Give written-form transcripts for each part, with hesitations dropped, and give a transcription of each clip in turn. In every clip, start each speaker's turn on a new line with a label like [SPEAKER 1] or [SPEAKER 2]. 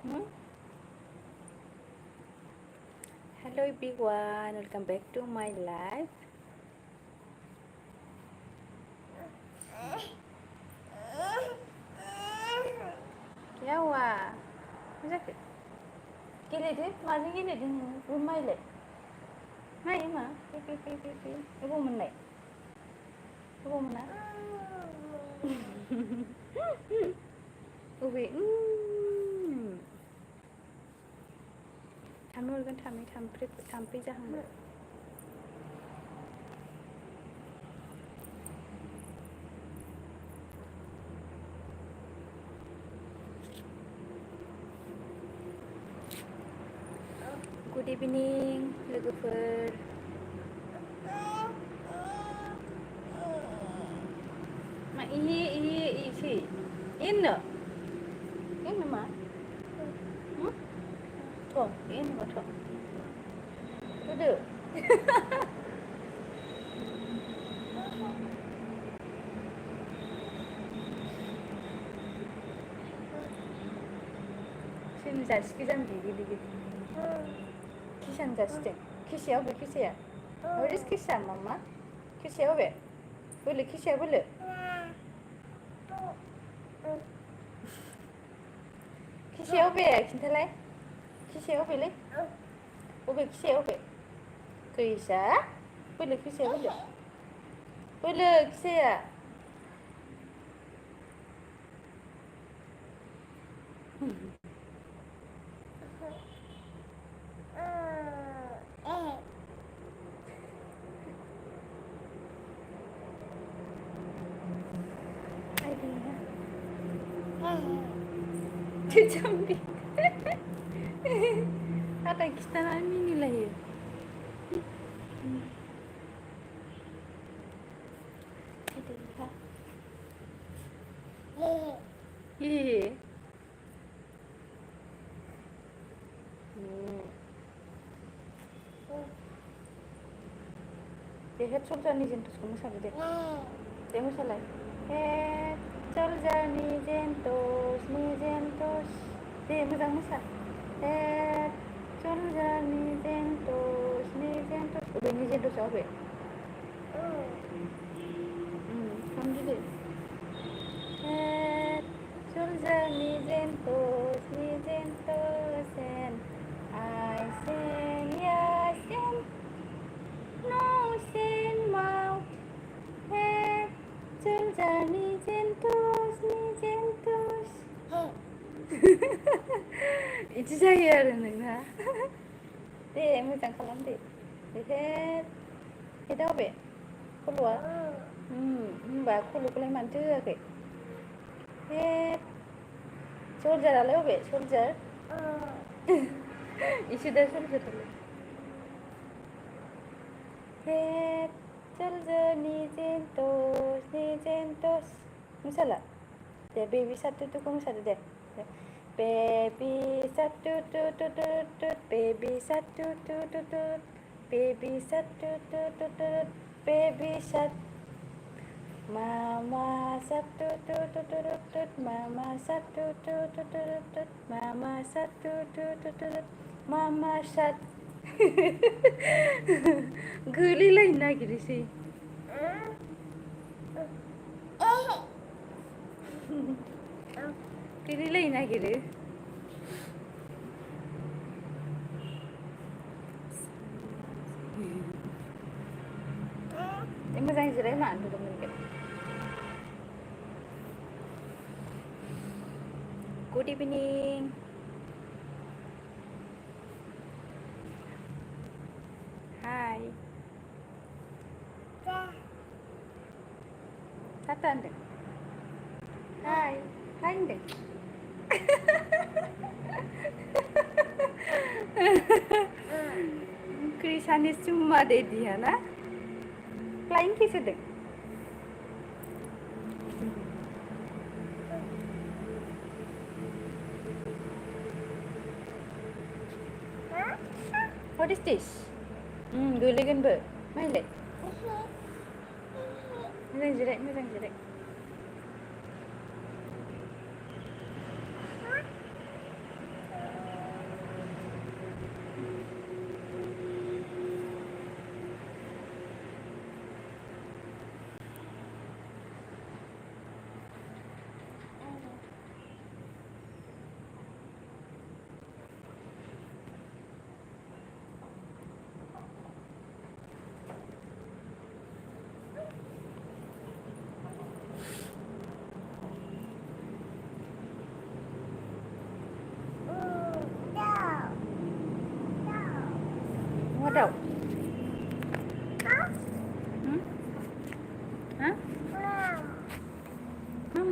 [SPEAKER 1] Hmm? Hello everyone, welcome back to my life. क्या हुआ? मा जाखो? गेलेदो, माजों गेलेदों नोङो? रुमायलाय? मायो मा? फै। अबाव मोननाय? अबाव मोना? अबे? थाम्फै अरगोन थाम्फै जाहांबाय. गुड इभिनिं लोगोफोर. मा इसे इनो मा? थ' इनो थ' थ'दो. सोरनि जासिखो जाम्बि गिदिर किसानि जासिदों. किसाया अबे किसाया? Where is Kisa, Mama? Kisa अबे? बोलो किसाया बोलो. किसाया अबे खिन्थालाय? किसाया अबेलै? अबे किसाया अबे? गैसा? बोलो किसाया बोलो. बोलो किसाया. जाम्बि. आदा खिथानानै मिनिलायो. ए. दे हेड सल्जारनि जेन्टसखौ मोसादो दे. दे मोसालाय. हेड सल्जारनि जेन्टस. दे मोजां मोसा. हेड सल्जारनि जेन्टस. अबेनि जेन्टसआ अबे? खालामदो दे. Head, shoulder, knees and toes, and eyes and ears and nose and mouth. Head, shoulder, knees and toes. बिदि जायो आरो नोंना. दे मोजां खालाम दे. हेडआ अबे? खल'आ? होमबा खल'खौलाय मानोथो होआखै? हेड सल्जारालाय अबे? सल्जार? इसे दा सल्जारालाय. हेड सल्जार knees and toes. मोसाला. दे बेबि सार्क टुटुखौ मोसादो दे. बेबि सार्क टुटुटुटुट. बेबि सार्क टुटुटुट. बेबि सार्क टुटुटुट. Baby shark. Mama shark tut. Mama shark tut. Mama shark tut. Mama shark. गोलैलायनो नागिरोसै. गोलैलायनो नागिरो. मोजां जिराय मा नुदों मोनगोन. गुड इभिनिं. हाय. टाटा होनदों. हाय होनदों. क्रिसानि चुम्मा दे दिया ना. फ्लाइंग किस होदों. What is this? गोलैगोनबो. माइलाय. मोजां जिराय.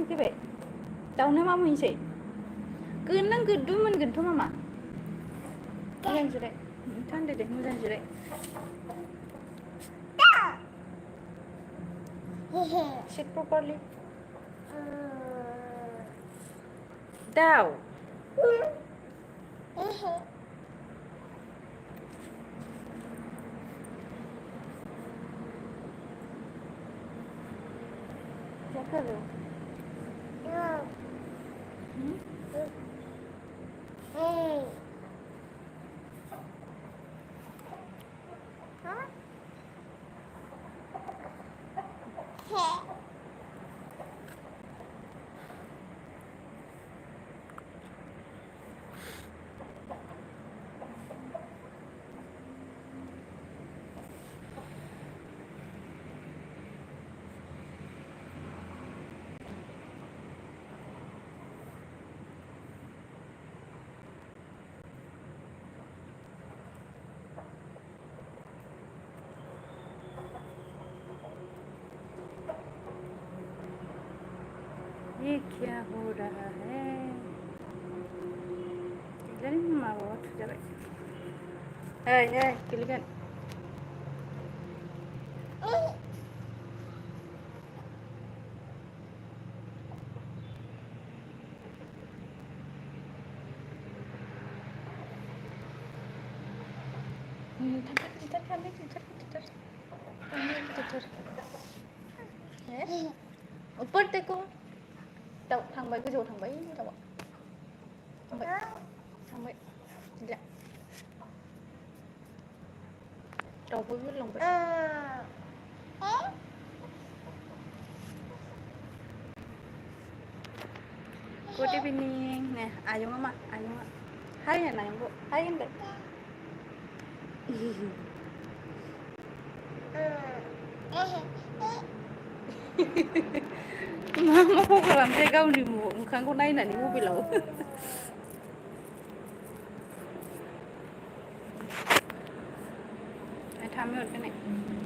[SPEAKER 1] फैबाय दाउनो मा मोनसै गोनां गोदो मोनगोनथ' मामा मोजां जिराय थान्दै दे मोजां जिराय sit properly दाउ जाखो ये क्या हो रहा है Jadi mau coba. Hei, kilikan. ऊपर देखो दाउ थांबाय गोजौआव थांबाय दाउआ थांबाय गैला दाउबो बिरलांबाय Good evening nè ayong mama ayong hai nè này bu hai đây Mama kok खालामसै गावनि मोखांखौ नायनानै मबाइलाव थाम मिनिट